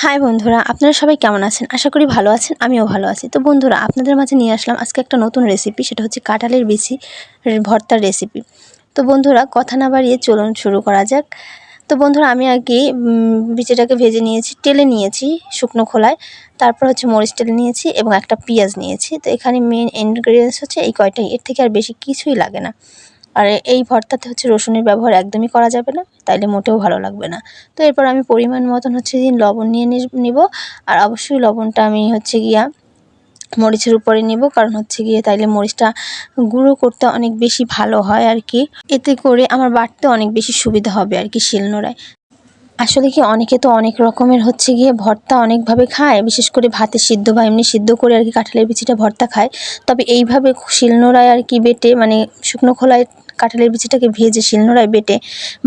High বন্ধুরা, আপনারা সবাই কেমন আছেন? আশা করি ভালো আছেন, আমিও ভালো আছি। তো বন্ধুরা, আপনাদের মাঝে নিয়ে আসলাম আজকে একটা নতুন রেসিপি, সেটা হচ্ছে কাঁঠালের বিচি ভর্তার রেসিপি। তো বন্ধুরা, কথা না বাড়িয়ে চলুন শুরু করা যাক। তো বন্ধুরা, আমি আগে বিচিটাকে ভেজে নিয়েছি, টেলে নিয়েছি শুকনো খোলায়। তারপর হচ্ছে মরিচ টেলে নিয়েছি এবং একটা পেঁয়াজ নিয়েছি। তো এখানে মেন ইনগ্রেডিয়েন্টস হচ্ছে এই কয়টাই, এর থেকে আর বেশি কিছুই লাগে না। আর এই ভর্তাতে হচ্ছে রসুনের ব্যবহার একদমই করা যাবে না, তাইলে মোটেও ভালো লাগবে না। তো এরপর আমি পরিমাণ মতন হচ্ছে লবণ নিয়ে নিব। আর অবশ্যই লবণটা আমি হচ্ছে গিয়া মরিচের উপরে নিব, কারণ হচ্ছে গিয়ে তাইলে মরিচটা গুঁড়ো করতে অনেক বেশি ভালো হয় আর কি। এতে করে আমার বাটতে অনেক বেশি সুবিধা হবে আর কি শিলনোড়ায়। আসলে কি, অনেকে তো অনেক রকমের হচ্ছে গিয়ে ভর্তা অনেকভাবে খায়, বিশেষ করে ভাতে সিদ্ধ বা এমনি সিদ্ধ করে আর কি কাঁঠালের বিচিটা ভর্তা খায়। তবে এইভাবে শিলনোড়ায় আর কি বেটে, মানে শুকনো খোলায় কাঁঠালের বিচিটাকে ভেজে শিলনোড়ায় বেটে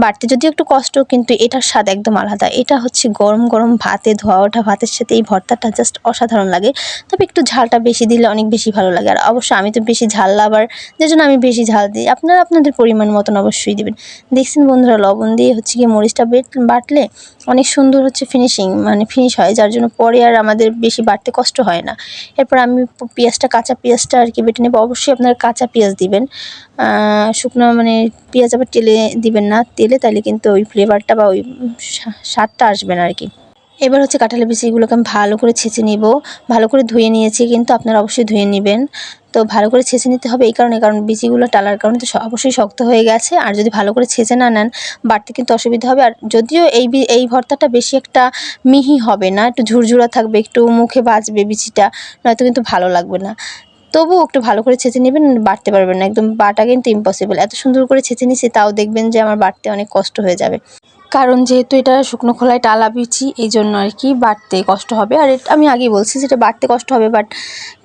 বাটতে যদিও একটু কষ্ট, কিন্তু এটার স্বাদ একদম আলাদা। এটা হচ্ছে গরম গরম ভাতে, ধোয়া ওঠা ভাতের সাথে এই ভর্তাটা জাস্ট অসাধারণ লাগে। তবে একটু ঝালটা বেশি দিলে অনেক বেশি ভালো লাগে। আর অবশ্য আমি তো বেশি ঝাল লাভার, যে জন্য আমি বেশি ঝাল দিই। আপনারা আপনাদের পরিমাণ মতন অবশ্যই দেবেন। দেখছেন বন্ধুরা, লবণ দিয়ে হচ্ছে গিয়ে মরিচটা বাটলে অনেক সুন্দর হচ্ছে ফিনিশ হয়, যার জন্য পরে আর আমাদের বেশি বাটতে কষ্ট হয় না। এরপর আমি কাঁচা পেঁয়াজটা আর কি বেটে নেব। অবশ্যই আপনারা কাঁচা পেঁয়াজ দিবেন, শুকনো পেঁয়াজ আবার তেলে দিবেন না। তেলে তাইলে কিন্তু ওই ফ্লেভারটা বা ওই স্বাদটা আসবে না আর কি। এবার হচ্ছে কাঁঠালের বিচিগুলোকে আমি ভালো করে ছেঁচে নিব। ভালো করে ধুয়ে নিয়েছি, কিন্তু আপনারা অবশ্যই ধুয়ে নেবেন। তো ভালো করে ছেঁচে নিতে হবে এই কারণে, কারণ বিচিগুলো টালার কারণে তো অবশ্যই শক্ত হয়ে গেছে। আর যদি ভালো করে ছেঁচে না নেন, বাটতে কিন্তু অসুবিধা হবে। আর যদিও এই ভর্তাটা বেশি একটা মিহি হবে না, একটু ঝুরঝুরা থাকবে, একটু মুখে বাজবে বিচিটা, নয়তো কিন্তু ভালো লাগবে না। তবুও একটু ভালো করে ছেঁচে নেবেন, বাটতে পারবেন না, একদম বাটা কিন্তু ইম্পসিবল। এত সুন্দর করে ছেঁচে নিছি, তাও দেখবেন যে আমার বাটতে অনেক কষ্ট হয়ে যাবে, কারণ যেহেতু এটা শুকনো খোলায় টালা বিচি, এই জন্য আর কি বাটতে কষ্ট হবে। আর এটা আমি আগেই বলছি যেটা বাটতে কষ্ট হবে, বাট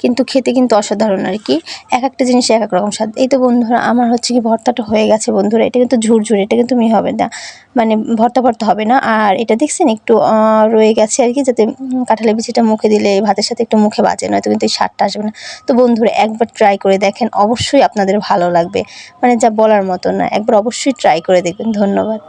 কিন্তু খেতে কিন্তু অসাধারণ আর কি। এক একটা জিনিস এক এক রকম স্বাদ। এই তো বন্ধুরা, আমার হচ্ছে কি ভর্তাটা হয়ে গেছে বন্ধুরা। এটা কিন্তু ঝুরঝুরে, এটা কিন্তু মিহি হবে না, ভর্তা ভর্তা হবে না। আর এটা দেখছেন একটু রয়ে গেছে আর কি, যাতে কাঁঠালের বিচিটা মুখে দিলে ভাতের সাথে একটু মুখে বাজে, নয়তো কিন্তু এই স্বাদটা আসবে না। তো বন্ধুরা, একবার ট্রাই করে দেখেন, অবশ্যই আপনাদের ভালো লাগবে, যা বলার মতো না। একবার অবশ্যই ট্রাই করে দেখবেন। ধন্যবাদ।